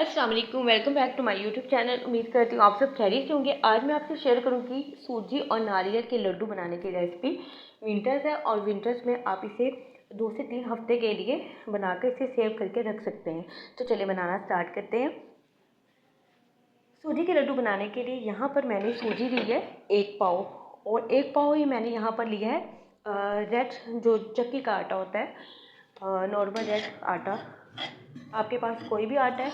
अस्सलाम वालेकुम, welcome back to my YouTube channel. उम्मीद करती हूँ आप सब खैरियत से होंगे। आज मैं आपसे शेयर करूँगी सूजी और नारियल के लड्डू बनाने की रेसिपी। विंटर्स है और विंटर्स में आप इसे 2 से 3 हफ्ते के लिए बनाकर इसे सेव करके रख सकते हैं। तो चलिए बनाना स्टार्ट करते हैं। सूजी के लड्डू बनाने के लिए यहाँ पर मैंने सूजी ली है 1 पाव, और 1 पाव ही मैंने यहाँ पर लिया है रेड जो चक्की का आटा होता है, नॉर्मल रेड आटा। आपके पास कोई भी आटा है,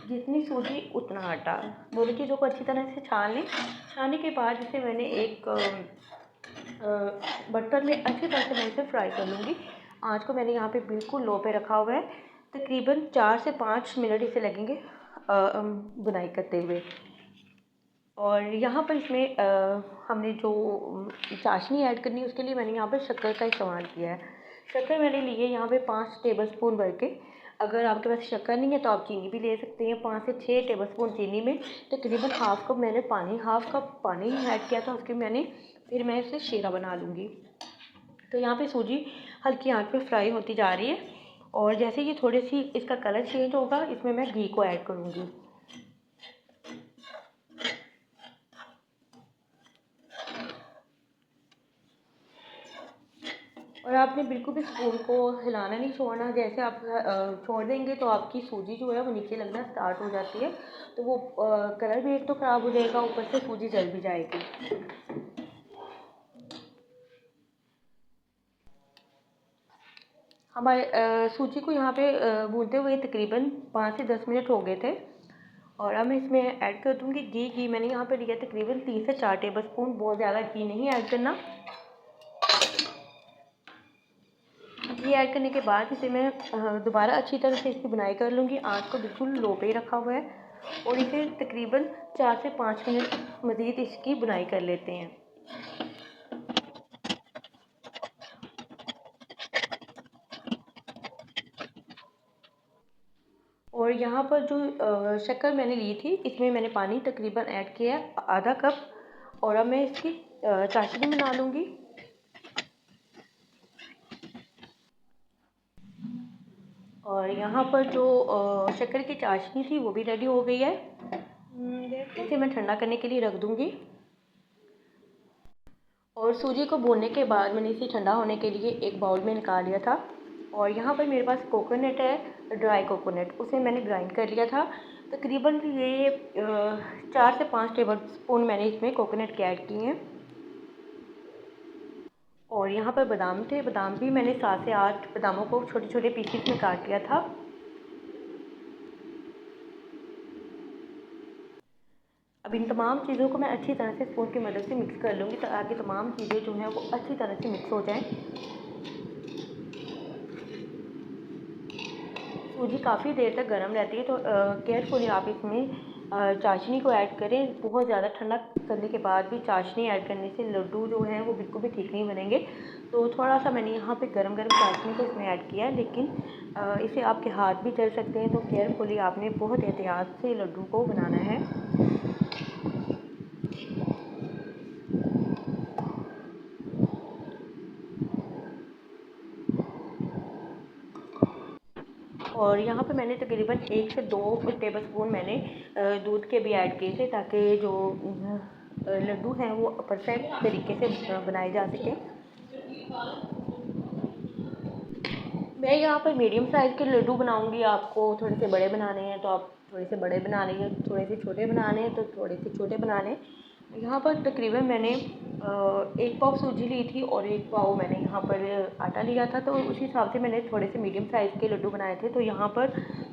जितनी सूजी उतना आटा। दोनों चीज़ों को अच्छी तरह से छान लें। छानने के बाद इसे मैंने एक बर्तन में अच्छी तरह से मैं इसे फ्राई कर लूँगी। आँच को मैंने यहाँ पे बिल्कुल लो पे रखा हुआ है। तकरीबन 4 से 5 मिनट इसे लगेंगे बुनाई करते हुए। और यहाँ पर इसमें हमने जो चाशनी ऐड करनी है उसके लिए मैंने यहाँ पर शक्कर का इस्तेमाल किया है। शक्कर मैंने ली है यहाँ पे 5 टेबलस्पून भर के। अगर आपके पास शक्कर नहीं है तो आप चीनी भी ले सकते हैं। 5 से 6 टेबलस्पून चीनी में तकरीबन हाफ कप मैंने हाफ कप पानी ऐड किया था। उसके फिर मैं इसे शीरा बना लूँगी। तो यहाँ पे सूजी हल्की आंच पे फ्राई होती जा रही है, और जैसे ये थोड़ी सी इसका कलर चेंज होगा इसमें मैं घी को ऐड करूँगी। और आपने बिल्कुल भी स्पून को हिलाना नहीं छोड़ना। जैसे आप छोड़ देंगे तो आपकी सूजी जो है वो नीचे लगना स्टार्ट हो जाती है, तो वो कलर भी एक तो ख़राब हो जाएगा, ऊपर से सूजी जल भी जाएगी। हमारे सूजी को यहाँ पे भूनते हुए तकरीबन 5 से 10 मिनट हो गए थे, और अब मैं इसमें ऐड कर दूँगी घी मैंने यहाँ पे लिया तकरीबन 3 से 4 टेबलस्पून। बहुत ज़्यादा घी नहीं ऐड करना। घी ऐड करने के बाद इसे मैं दोबारा अच्छी तरह से इसकी बुनाई कर लूँगी। आँच को बिल्कुल लो पे ही रखा हुआ है, और इसे तकरीबन 4 से 5 मिनट मज़ीद इसकी बुनाई कर लेते हैं। और यहाँ पर जो शक्कर मैंने ली थी इसमें मैंने पानी तकरीबन ऐड किया है आधा कप, और अब मैं इसकी चाशनी बना लूँगी। और यहाँ पर जो शक्कर की चाशनी थी वो भी रेडी हो गई है। इसे मैं ठंडा करने के लिए रख दूँगी। और सूजी को भूनने के बाद मैंने इसे ठंडा होने के लिए एक बाउल में निकाल लिया था। और यहाँ पर मेरे पास कोकोनट है, ड्राई कोकोनट, उसे मैंने ग्राइंड कर लिया था। तकरीबन ये 4 से 5 टेबल स्पून मैंने इसमें कोकोनट के ऐड किए हैं। और यहाँ पर बादाम थे, बादाम भी मैंने 7 से 8 बादामों को छोटे छोटे पीसेस में काट लिया था। अब इन तमाम चीज़ों को मैं अच्छी तरह से स्पून की मदद से मिक्स कर लूँगी, ताकि तमाम चीज़ें जो हैं वो अच्छी तरह से मिक्स हो जाएं। सूजी काफ़ी देर तक गर्म रहती है, तो केयरफुली आप इसमें चाशनी को ऐड करें। बहुत ज़्यादा ठंडा करने के बाद भी चाशनी ऐड करने से लड्डू जो हैं वो बिल्कुल भी ठीक नहीं बनेंगे। तो थोड़ा सा मैंने यहाँ पे गरम गरम चाशनी को इसमें ऐड किया है, लेकिन इसे आपके हाथ भी जल सकते हैं। तो केयरफुली आपने बहुत एहतियात से लड्डू को बनाना है। और यहाँ पे मैंने तकरीबन 1 से 2 टेबलस्पून मैंने दूध के भी ऐड किए थे, ताकि जो लड्डू हैं वो परफेक्ट तरीके से बनाए जा सकें। मैं यहाँ पर मीडियम साइज़ के लड्डू बनाऊँगी। आपको थोड़े से बड़े बनाने हैं तो आप थोड़े से बड़े बना लेंगे, थोड़े से छोटे बनाने हैं तो थोड़े से छोटे बना लें। यहाँ पर तकरीबन मैंने 1 पाव सूजी ली थी, और 1 पाव मैंने यहाँ पर आटा लिया था, तो उसी हिसाब से मैंने थोड़े से मीडियम साइज़ के लड्डू बनाए थे। तो यहाँ पर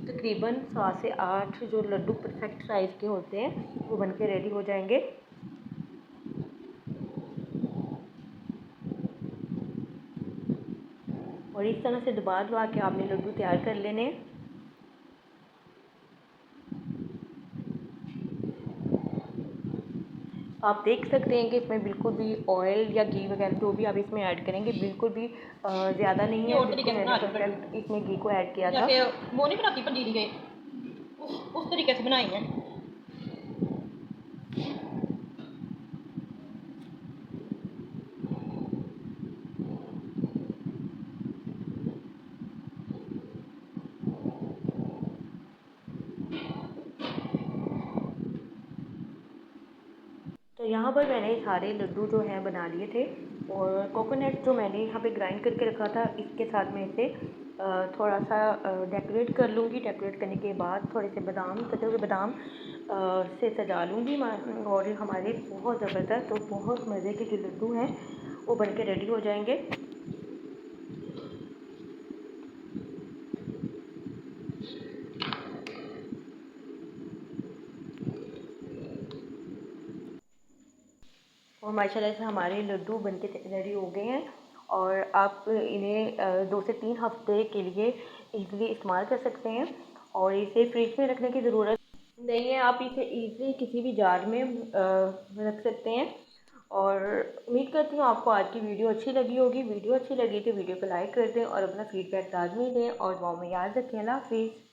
तकरीबन 7 से 8 जो लड्डू परफेक्ट साइज़ के होते हैं वो बन के रेडी हो जाएंगे। और इस तरह से दबा के आपने लड्डू तैयार कर लेने हैं। आप देख सकते हैं कि इसमें बिल्कुल भी ऑयल या घी वगैरह जो भी आप इसमें ऐड करेंगे बिल्कुल भी ज़्यादा नहीं है। बिल्कुल मैंने परफेक्ट इसमें घी को ऐड किया था। वो नहीं बनाती पनीर के उस तरीके से बनाई है। यहाँ पर मैंने सारे लड्डू जो हैं बना लिए थे और कोकोनट जो मैंने यहाँ पे ग्राइंड करके रखा था इसके साथ में इसे थोड़ा सा डेकोरेट कर लूँगी। डेकोरेट करने के बाद थोड़े से बादाम, कटे हुए बादाम से सजा लूँगी और हमारे बहुत ज़बरदस्त और बहुत मज़े के जो लड्डू हैं वो बन के रेडी हो जाएंगे। और माशाल्लाह से हमारे लड्डू बनके रेडी हो गए हैं और आप इन्हें 2 से 3 हफ्ते के लिए इजीली इस्तेमाल कर सकते हैं और इसे फ्रिज में रखने की ज़रूरत नहीं है। आप इसे इजीली किसी भी जार में रख सकते हैं। और उम्मीद करती हूँ आपको आज की वीडियो अच्छी लगी होगी। वीडियो अच्छी लगी तो वीडियो को लाइक कर दें और अपना फीडबैक लाजमी दें और दुआ में याद रखें। अल्लाह हाफ़िज़।